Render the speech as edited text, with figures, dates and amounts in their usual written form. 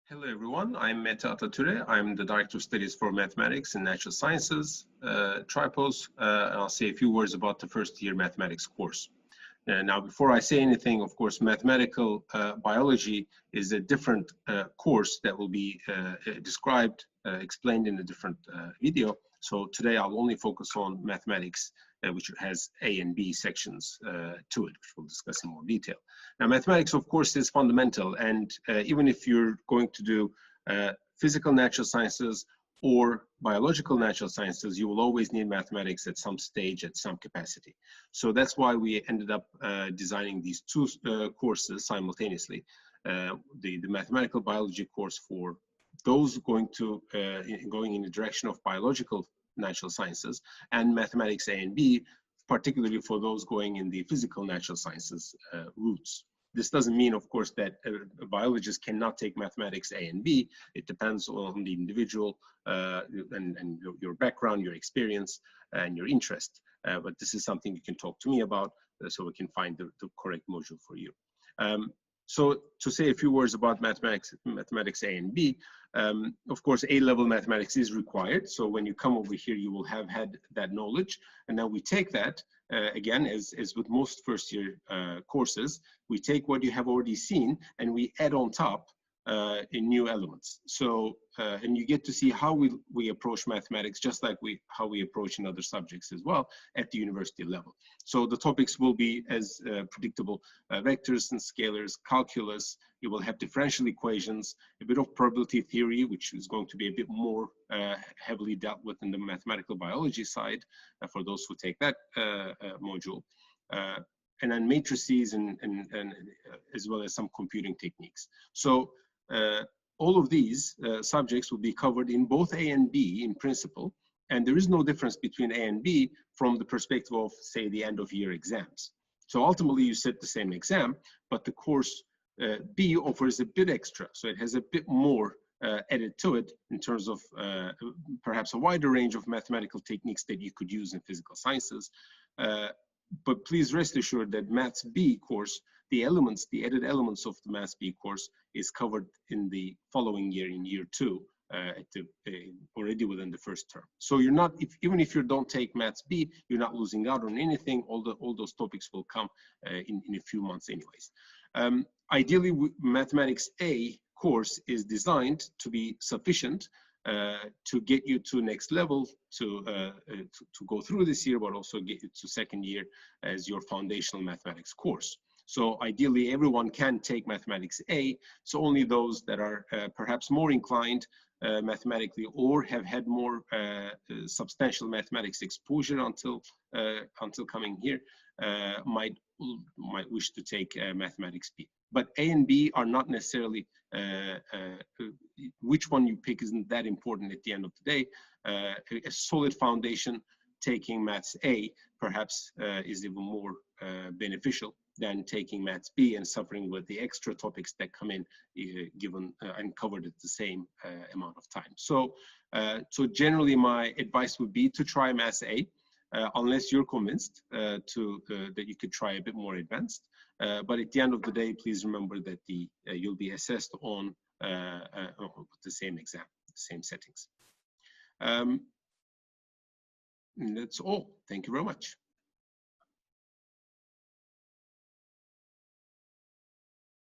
Hello everyone, I'm Mete Atature. I'm the Director of Studies for Mathematics and Natural Sciences, Tripos, and I'll say a few words about the first year mathematics course. Now, before I say anything, of course, mathematical biology is a different course that will be described, explained in a different video. So today I'll only focus on mathematics, which has A and B sections to it, which we'll discuss in more detail. Now, mathematics, of course, is fundamental, and even if you're going to do physical natural sciences or biological natural sciences, you will always need mathematics at some stage, at some capacity. So that's why we ended up designing these two courses simultaneously. The mathematical biology course for those going in the direction of biological natural sciences, and mathematics A and B, particularly for those going in the physical natural sciences routes. This doesn't mean, of course, that a biologist cannot take mathematics A and B. It depends on the individual and your background, your experience, and your interest. But this is something you can talk to me about so we can find the correct module for you. So to say a few words about mathematics A and B, of course, A-level mathematics is required. So when you come over here, you will have had that knowledge. And now we take that, again, as with most first-year courses, we take what you have already seen and we add on top in new elements. So, and you get to see how we approach mathematics, just like how we approach in other subjects as well at the university level. So the topics will be as predictable, vectors and scalars, calculus. You will have differential equations, a bit of probability theory, which is going to be a bit more heavily dealt with in the mathematical biology side for those who take that module. And then matrices and as well as some computing techniques. So all of these subjects will be covered in both A and B in principle, and there is no difference between A and B from the perspective of, say, the end of year exams. So ultimately you sit the same exam, but the course B offers a bit extra. So it has a bit more added to it in terms of perhaps a wider range of mathematical techniques that you could use in physical sciences. But please rest assured that Maths B course, the added elements of the Maths B course is covered in the following year, in year 2, already within the first term. So you're not, even if you don't take Maths B, you're not losing out on anything. All those topics will come in a few months anyways. Ideally, Mathematics A course is designed to be sufficient to get you to next level, to go through this year, but also get you to second year as your foundational mathematics course. So ideally, everyone can take Mathematics A. So only those that are perhaps more inclined mathematically or have had more substantial mathematics exposure until coming here might wish to take Mathematics B. But A and B are not necessarily, which one you pick isn't that important at the end of the day. A solid foundation, taking Maths A perhaps is even more beneficial than taking Maths B and suffering with the extra topics that come in given and covered at the same amount of time. So, so generally my advice would be to try Maths A. Unless you're convinced that you could try a bit more advanced. But at the end of the day, please remember that you'll be assessed on the same exam, same settings. And that's all. Thank you very much.